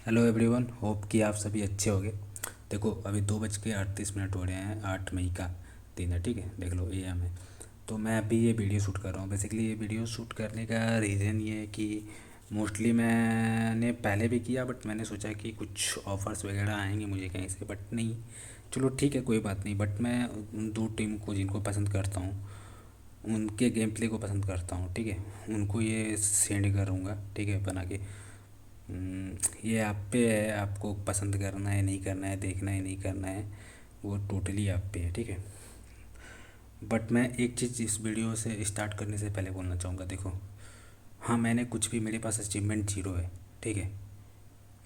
Hello everyone, hope कि आप सभी अच्छे होंगे। देखो, अभी 2:38 हो रहे हैं, 8 मई का दिन है। ठीक है, देख लो AM है। तो मैं अभी ये वीडियो शूट कर रहा हूँ। बेसिकली ये वीडियो शूट करने का रीज़न ये है कि मोस्टली मैंने पहले भी किया, बट मैंने सोचा कि कुछ ऑफ़र्स वगैरह आएंगे मुझे कहीं से, बट नहीं। चलो ठीक है, कोई बात नहीं। बट मैं उन दो टीम को जिनको पसंद करता हूँ, उनके गेम प्ले को पसंद करता हूँ। ठीक है, उनको ये सेंड करूँगा। ठीक है, बना के। ये आप पे है, आपको पसंद करना है नहीं करना है, देखना है नहीं करना है, वो टोटली आप पे है। ठीक है। बट मैं एक चीज़ इस वीडियो से स्टार्ट करने से पहले बोलना चाहूँगा। देखो, हाँ, मैंने कुछ भी, मेरे पास अचीवमेंट जीरो है। ठीक है,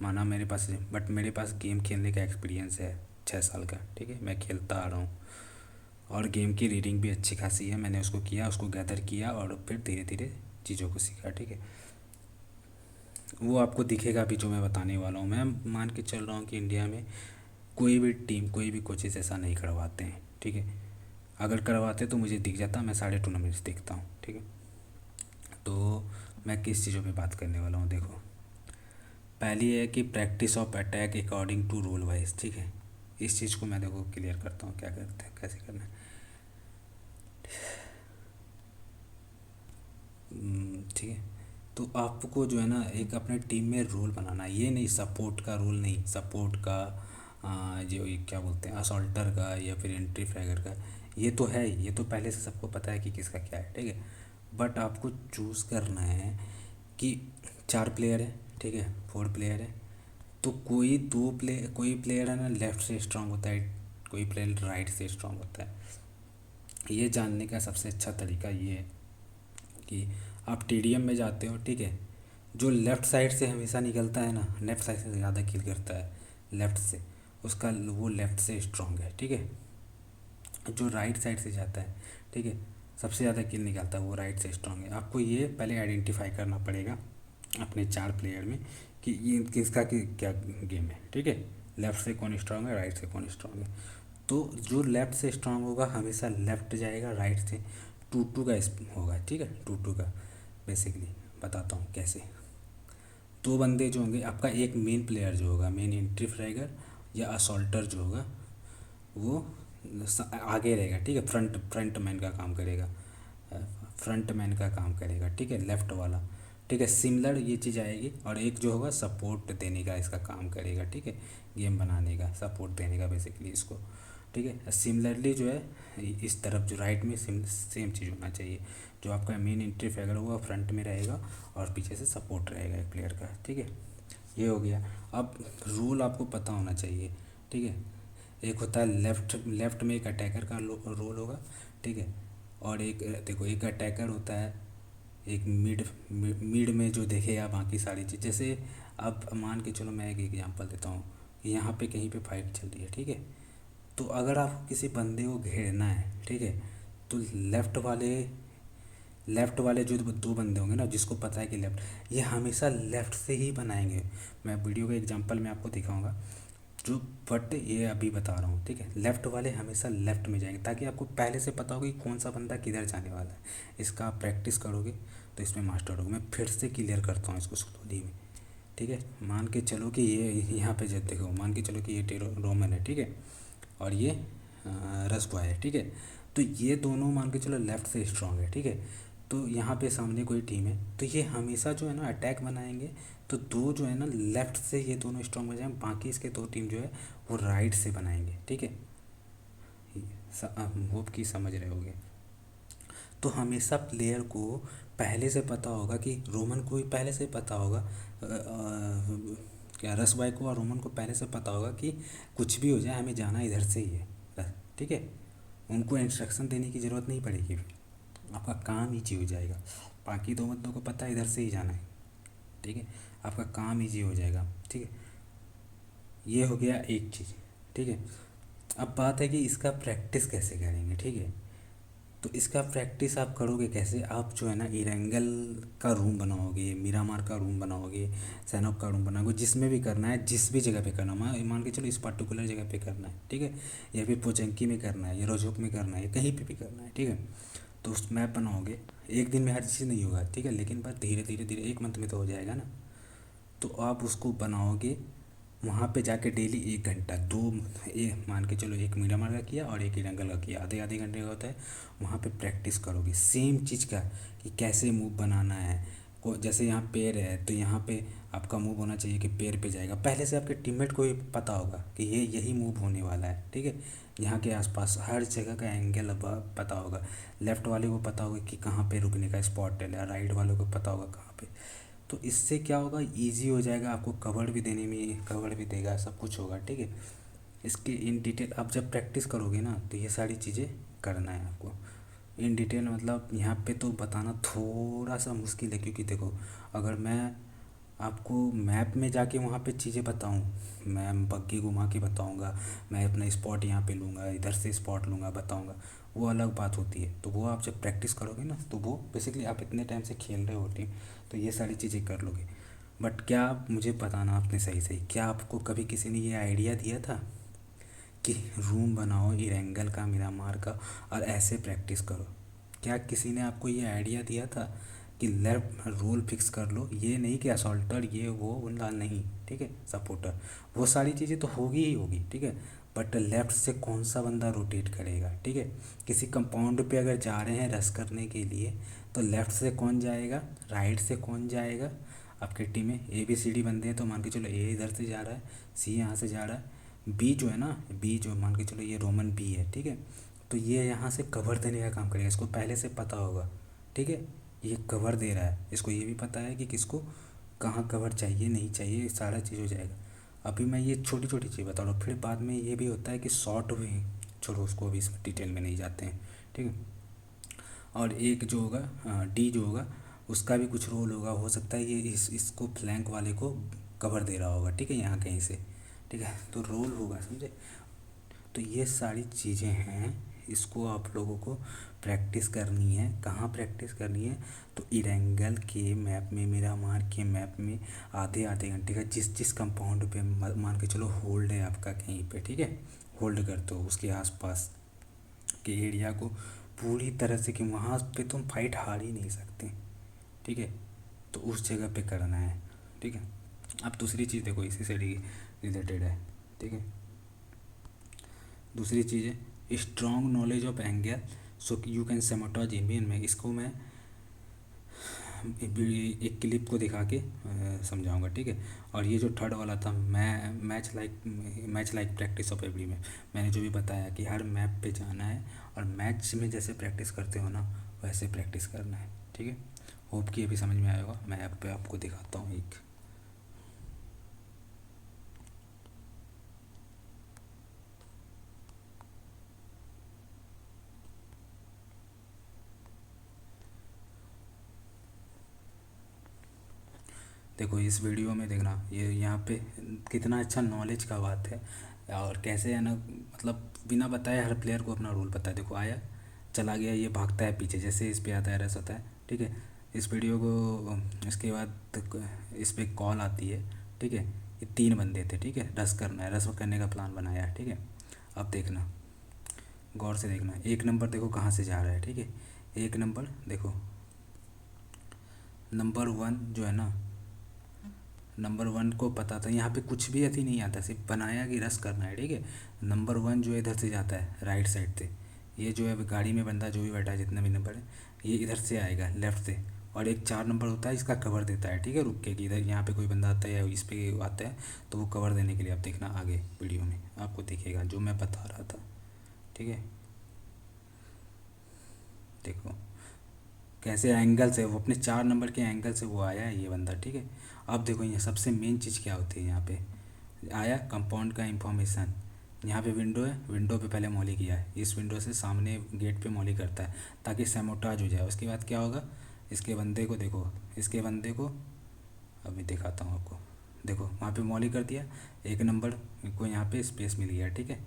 माना मेरे पास, बट मेरे पास गेम खेलने का एक्सपीरियंस है 6 साल का। ठीक है, मैं खेलता आ रहा हूँ, और गेम की रीडिंग भी अच्छी खासी है। मैंने उसको किया, उसको गैदर किया, और फिर धीरे धीरे चीज़ों को सीखा। ठीक है, वो आपको दिखेगा भी जो मैं बताने वाला हूँ। मैं मान के चल रहा हूँ कि इंडिया में कोई भी टीम, कोई भी कोचेस ऐसा नहीं करवाते हैं। ठीक है, अगर करवाते तो मुझे दिख जाता, मैं सारे टूर्नामेंट्स देखता हूँ। ठीक है, तो मैं किस चीज़ों पे बात करने वाला हूँ। देखो, पहली है कि practice of attack according to rule wise. ठीक है, इस चीज़ को मैं देखो क्लियर करता हूँ, क्या करते हैं, कैसे करना है। ठीक है, तो आपको जो है ना, एक अपने टीम में रोल बनाना है। ये नहीं सपोर्ट का रोल, नहीं सपोर्ट का, जो ये क्या बोलते हैं, असॉल्टर का या फिर एंट्री फ्रैगर का। ये तो है ही, ये तो पहले से सबको पता है कि किसका क्या है। ठीक है, बट आपको चूज़ करना है कि 4 प्लेयर है। ठीक है, 4 प्लेयर है, तो कोई प्लेयर है ना लेफ़्ट से स्ट्रांग होता है, कोई प्लेयर राइट से स्ट्रांग होता है। ये जानने का सबसे अच्छा तरीका ये है कि आप TDM में जाते हो। ठीक है, जो लेफ़्ट साइड से हमेशा निकलता है ना, लेफ़्ट साइड से ज़्यादा किल करता है, लेफ़्ट से, उसका वो लेफ़्ट से स्ट्रांग है। ठीक है, जो राइट साइड से जाता है, ठीक है, सबसे ज़्यादा किल निकालता है, वो राइट से स्ट्रांग है। आपको ये पहले आइडेंटिफाई करना पड़ेगा अपने 4 प्लेयर में कि ये किसका क्या गेम है। ठीक है, लेफ़्ट से कौन स्ट्रांग है, राइट से कौन स्ट्रांग है। तो जो लेफ़्ट से स्ट्रांग होगा हमेशा लेफ़्ट जाएगा, राइट से टू टू का होगा। ठीक है, टू टू का बेसिकली बताता हूँ कैसे। 2 बंदे जो होंगे, आपका एक मेन प्लेयर जो होगा, मेन एंट्री फ्रैगर या असॉल्टर जो होगा, वो आगे रहेगा। ठीक है, फ्रंट मैन का काम करेगा, फ्रंट मैन का काम करेगा। ठीक है, लेफ़्ट वाला। ठीक है, सिमिलर ये चीज़ आएगी। और एक जो होगा सपोर्ट देने का इसका काम करेगा। ठीक है, गेम बनाने का सपोर्ट देने का बेसिकली इसको। ठीक है, सिमिलरली जो है इस तरफ जो राइट में सेम चीज़ होना चाहिए। जो आपका मेन एंट्री फिगर होगा फ्रंट में रहेगा, और पीछे से सपोर्ट रहेगा एक प्लेयर का। ठीक है, ये हो गया। अब रूल आपको पता होना चाहिए। ठीक है, एक होता है लेफ़्ट में एक अटैकर का रोल होगा। ठीक है, और एक देखो, एक अटैकर होता है, एक मिड में जो देखेगा बाकी सारी चीज़। जैसे अब मान के चलो, मैं एक एग्जांपल देता हूँ। यहाँ पे कहीं पे फाइट चल रही है। ठीक है, तो अगर आपको किसी बंदे को घेरना है, ठीक है, तो लेफ़्ट वाले जो 2 बंदे होंगे ना, जिसको पता है कि लेफ़्ट, ये हमेशा लेफ़्ट से ही बनाएंगे। मैं वीडियो का एग्जांपल में आपको दिखाऊंगा जो, बट ये अभी बता रहा हूँ। ठीक है, लेफ़्ट वाले हमेशा लेफ़्ट में जाएंगे, ताकि आपको पहले से पता हो कि कौन सा बंदा किधर जाने वाला है। इसका आप प्रैक्टिस करोगे तो इसमें मास्टर होगे। मैं फिर से क्लियर करता हूँ इसको स्लोली में। ठीक है, मान के चलो कि ये यहाँ पे जब देखो, मान के चलो कि ये रोमन है। ठीक है, और ये रस बॉय है। ठीक है, तो ये दोनों मान के चलो लेफ़्ट से स्ट्रांग है। ठीक है, तो यहाँ पे सामने कोई टीम है, तो ये हमेशा जो है ना अटैक बनाएंगे। तो दो जो है ना लेफ़्ट से, ये दोनों स्ट्रांग हो जाएंगे, बाकी इसके 2 टीम जो है वो राइट से बनाएंगे। ठीक है, होप की समझ रहे होगे। तो हमेशा प्लेयर को पहले से पता होगा कि रोमन को ही पहले से पता होगा, क्या रस भाई को और रोमन को पहले से पता होगा कि कुछ भी हो जाए हमें जाना इधर से ही है। ठीक है, उनको इंस्ट्रक्शन देने की ज़रूरत नहीं पड़ेगी, फिर आपका काम ईजी हो जाएगा। बाकी 2 बंदों को पता है इधर से ही जाना है। ठीक है, आपका काम ईजी हो जाएगा। ठीक है, ये हो गया एक चीज़। ठीक है, अब बात है कि इसका प्रैक्टिस कैसे करेंगे। ठीक है, तो इसका प्रैक्टिस आप करोगे कैसे। आप जो है ना इरेंगल का रूम बनाओगे, मिरामार का रूम बनाओगे, सैनॉक का रूम बनाओगे, जिसमें भी करना है, जिस भी जगह पे करना है, मान के चलो इस पर्टिकुलर जगह पे करना है। ठीक है, या फिर पोचंकी में करना है, या रोजोक में करना है, कहीं पे भी करना है। ठीक है, तो उस मैप बनाओगे। एक दिन में हर चीज़ नहीं होगा। ठीक है, लेकिन बस धीरे धीरे धीरे 1 मंथ में तो हो जाएगा ना। तो आप उसको बनाओगे वहाँ पे जाके डेली 1 घंटा, दो, मान के चलो एक मीडियम का किया और एक इरेंगल का किया, आधे आधे घंटे का होता है। वहाँ पे प्रैक्टिस करोगे सेम चीज़ का, कि कैसे मूव बनाना है। को जैसे यहाँ पैर है तो यहाँ पे आपका मूव होना चाहिए कि पैर पे जाएगा, पहले से आपके टीममेट को भी पता होगा कि ये यही मूव होने वाला है, ठीक है। यहाँ के आसपास हर जगह का एंगल अब पता होगा। लेफ़्ट वाले को पता होगा कि कहाँ पे रुकने का स्पॉट है, राइट वाले को पता होगा कहाँ पे। तो इससे क्या होगा, इजी हो जाएगा आपको, कवर भी देने में कवर भी देगा, सब कुछ होगा, ठीक है। इसके इन डिटेल आप जब प्रैक्टिस करोगे ना तो ये सारी चीज़ें करना है आपको इन डिटेल। मतलब यहाँ पे तो बताना थोड़ा सा मुश्किल है, क्योंकि देखो अगर मैं आपको मैप में जाके वहाँ पे चीज़ें बताऊँ, मैं बग्गी घुमा के बताऊँगा, मैं अपना स्पॉट यहाँ पे लूँगा, इधर से स्पॉट लूँगा, बताऊँगा, वो अलग बात होती है। तो वो आप जब प्रैक्टिस करोगे ना तो वो बेसिकली आप इतने टाइम से खेल रहे हो टीम, तो ये सारी चीज़ें कर लोगे। बट क्या आप मुझे बताना आपने सही सही, क्या आपको कभी किसी ने ये आइडिया दिया था कि रूम बनाओ इरेंगल का, मिरामार का, और ऐसे प्रैक्टिस करो? क्या किसी ने आपको ये आइडिया दिया था कि लेफ्ट रोल फिक्स कर लो? ये नहीं कि असॉल्टर ये वो उनका नहीं, ठीक है, सपोर्टर, वो सारी चीज़ें तो होगी ही होगी, ठीक है। बट लेफ़्ट से कौन सा बंदा रोटेट करेगा, ठीक है। किसी कंपाउंड पे अगर जा रहे हैं रस करने के लिए, तो लेफ़्ट से कौन जाएगा, राइट से कौन जाएगा। आपकी टीम में ABCD बंदे हैं तो मान के चलो A इधर से जा रहा है, C यहाँ से जा रहा है, B जो है ना, B जो मान के चलो ये रोमन B है, ठीक है। तो ये यहाँ से कवर देने का काम करेगा, इसको पहले से पता होगा, ठीक है। ये कवर दे रहा है, इसको ये भी पता है कि किसको कहाँ कवर चाहिए नहीं चाहिए, सारा चीज़ हो जाएगा। अभी मैं ये छोटी छोटी चीज़ बता रहा हूँ, फिर बाद में ये भी होता है कि शॉर्ट भी, छोड़ो उसको, अभी इसमें डिटेल में नहीं जाते हैं, ठीक है। और एक जो होगा D जो होगा, उसका भी कुछ रोल होगा, हो सकता है ये इसको फ्लैंक वाले को कवर दे रहा होगा, ठीक है, यहाँ कहीं से, ठीक है। तो रोल होगा, समझे। तो ये सारी चीज़ें हैं, इसको आप लोगों को प्रैक्टिस करनी है। कहाँ प्रैक्टिस करनी है, तो इरेंगल के मैप में, मिरामार के मैप में, आधे आधे घंटे का जिस जिस कंपाउंड पे मान के चलो होल्ड है आपका कहीं पे, ठीक है, होल्ड करते हो उसके आसपास के एरिया को पूरी तरह से, कि वहाँ पे तुम फाइट हार ही नहीं सकते, ठीक है। तो उस जगह पे करना है, ठीक है। अब दूसरी चीज़ देखो, इसी से रिलेटेड है, ठीक है। दूसरी चीज़ है strong knowledge of angle, so you can sabotage Indian में। इसको मैं एक क्लिप को दिखा के समझाऊंगा, ठीक है। और ये जो थर्ड वाला था, मैं match like practice of every map, मैंने जो भी बताया कि हर मैप पे जाना है और मैच में जैसे प्रैक्टिस करते हो ना वैसे प्रैक्टिस करना है, ठीक है। होप कि अभी समझ में आएगा। मैं ऐप पे आपको दिखाता हूँ एक। देखो इस वीडियो में देखना, ये यहाँ पे कितना अच्छा नॉलेज का बात है, और कैसे है ना, मतलब बिना बताए हर प्लेयर को अपना रोल पता है। देखो आया, चला गया, ये भागता है पीछे, जैसे इस पे आता है रस होता है, ठीक है। इस वीडियो को इसके बाद इस पे कॉल आती है, ठीक है। ये 3 बंदे थे, ठीक है, रस करना है, रस करने का प्लान बनाया है, ठीक है। अब देखना, गौर से देखना, 1 नंबर देखो कहाँ से जा रहा है, ठीक है। 1 नंबर देखो, नंबर 1 जो है ना, नंबर 1 को पता था यहाँ पे कुछ भी अति नहीं आता, सिर्फ बनाया कि रस करना है, ठीक है। नंबर 1 जो है इधर से जाता है राइट साइड से, ये जो है गाड़ी में बंदा जो भी बैठा है जितना भी नंबर है, ये इधर से आएगा लेफ़्ट से। और एक 4 नंबर होता है, इसका कवर देता है, ठीक है, रुक के कि इधर यहाँ पे कोई बंदा आता है या इस पे आता है, तो वो कवर देने के लिए। आप देखना आगे वीडियो में आपको दिखेगा जो मैं बता रहा था, ठीक है। देखो कैसे एंगल से वो अपने 4 नंबर के एंगल से वो आया है ये बंदा, ठीक है। अब देखो ये सबसे मेन चीज़ क्या होती है, यहाँ पे आया कंपाउंड का इंफॉर्मेशन। यहाँ पे विंडो है, विंडो पे पहले मॉली किया है, इस विंडो से सामने गेट पे मॉली करता है ताकि सैमोटाज हो जाए। उसके बाद क्या होगा, इसके बंदे को देखो, इसके बंदे को अभी दिखाता हूँ आपको। देखो वहाँ पे मॉली कर दिया, 1 नंबर को यहाँ पे स्पेस मिल गया, ठीक है,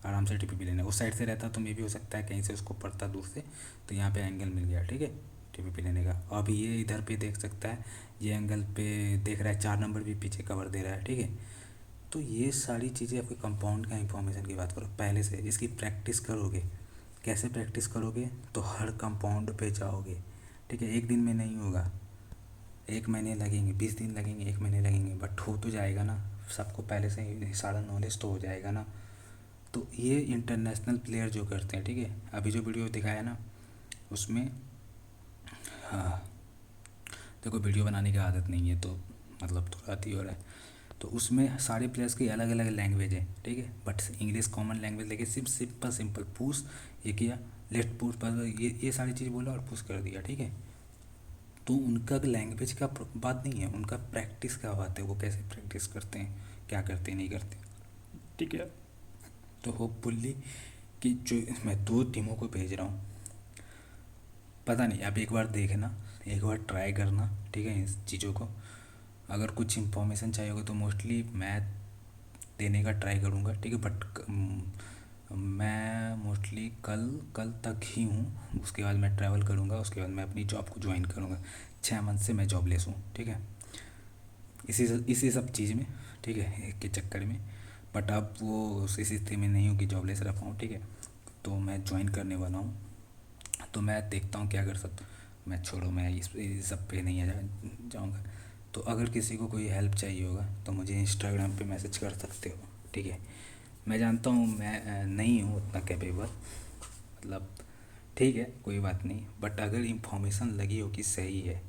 आराम से टीपीपी लेना। उस साइड से रहता तो मे भी हो सकता है कहीं से उसको पड़ता दूर से, तो यहाँ पे एंगल मिल गया, ठीक है, टीपीपी लेने का। अब ये इधर पे देख सकता है, ये एंगल पे देख रहा है, 4 नंबर भी पीछे कवर दे रहा है, ठीक है। तो ये सारी चीज़ें आपके कंपाउंड का इंफॉर्मेशन की बात करो, पहले से इसकी प्रैक्टिस करोगे। कैसे प्रैक्टिस करोगे, तो हर कंपाउंड पे जाओगे, ठीक है। एक दिन में नहीं होगा, 1 महीने लगेंगे, 20 दिन लगेंगे, 1 महीने लगेंगे, बट हो तो जाएगा ना, सबको पहले से ही सारा नॉलेज तो हो जाएगा ना। तो ये इंटरनेशनल प्लेयर जो करते हैं, ठीक है, अभी जो वीडियो दिखाया ना उसमें, हाँ देखो वीडियो बनाने की आदत नहीं है तो मतलब थोड़ा अति हो रहा है। तो उसमें सारे प्लेयर्स की अलग अलग लैंग्वेज है, ठीक है, बट इंग्लिश कॉमन लैंग्वेज लेके सिर्फ सिंपल सिंपल पुश ये किया, लेट पुश बस ये सारी चीज़ बोला और पुश कर दिया, ठीक है। तो उनका लैंग्वेज का बात नहीं है, उनका प्रैक्टिस का बात है, वो कैसे प्रैक्टिस करते हैं, क्या करते हैं नहीं करते, ठीक है। तो होपफुली कि जो मैं 2 टीमों को भेज रहा हूँ, पता नहीं, आप एक बार देखना, एक बार ट्राई करना, ठीक है, इस चीज़ों को। अगर कुछ इन्फॉर्मेशन चाहिए होगा तो मोस्टली मैं देने का ट्राई करूँगा, ठीक है, बट मैं मोस्टली कल कल तक ही हूँ, उसके बाद मैं ट्रैवल करूँगा, उसके बाद मैं अपनी जॉब को ज्वाइन करूँगा। 6 मंथ से मैं जॉबलेस हूँ, ठीक है, इसी सब चीज़ में, ठीक है, के चक्कर में। बट अब वो इस स्थिति में नहीं हूँ कि जॉबलेस रह पाऊँ, ठीक है। तो मैं ज्वाइन करने वाला हूँ, तो मैं देखता हूँ क्या कर सकता हूँ। मैं छोड़ो, मैं इस सब पे नहीं जाऊँगा। तो अगर किसी को कोई हेल्प चाहिए होगा तो मुझे इंस्टाग्राम पे मैसेज कर सकते हो, ठीक है। मैं जानता हूँ मैं नहीं हूँ उतना कैपेबल, मतलब ठीक है कोई बात नहीं, बट अगर इंफॉर्मेशन लगी हो कि सही है,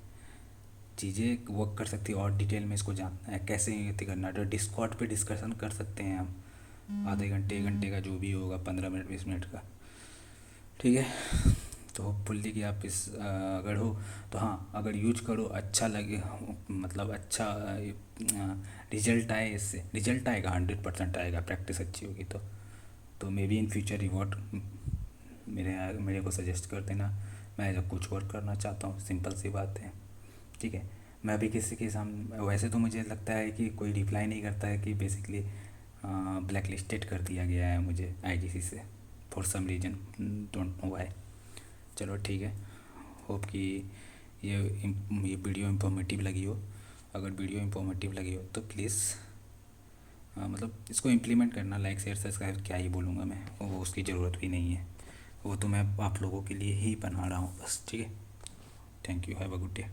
चीज़ें वर्क कर सकती है और डिटेल में इसको जानना है कैसे ये करना है, तो डिस्कॉर्ड पे डिस्कशन कर सकते हैं हम, आधे घंटे 1 घंटे का जो भी होगा, 15 मिनट 20 मिनट का, ठीक है। तो होपफुली कि आप इस अगर हो तो हाँ, अगर यूज करो अच्छा लगे, मतलब अच्छा रिजल्ट आए, इससे रिजल्ट आएगा, 100% आएगा, प्रैक्टिस अच्छी होगी तो may be in future reward मेरे को सजेस्ट कर देना। मैं जब कुछ और करना चाहता हूँ, सिंपल सी बात है, ठीक है। मैं अभी किसी के सामने, वैसे तो मुझे लगता है कि कोई रिप्लाई नहीं करता है कि बेसिकली ब्लैक लिस्टेड कर दिया गया है मुझे आईजीसी से, for some reason, don't know why. चलो ठीक है, होप कि ये वीडियो इंफॉर्मेटिव लगी हो। अगर वीडियो इंफॉर्मेटिव लगी हो तो प्लीज़ मतलब इसको इम्प्लीमेंट करना, लाइक शेयर सब्सक्राइब, क्या ही बोलूँगा मैं, वो उसकी ज़रूरत भी नहीं है, वो तो मैं आप लोगों के लिए ही बना रहा हूँ बस, ठीक है। Thank you, have a good day.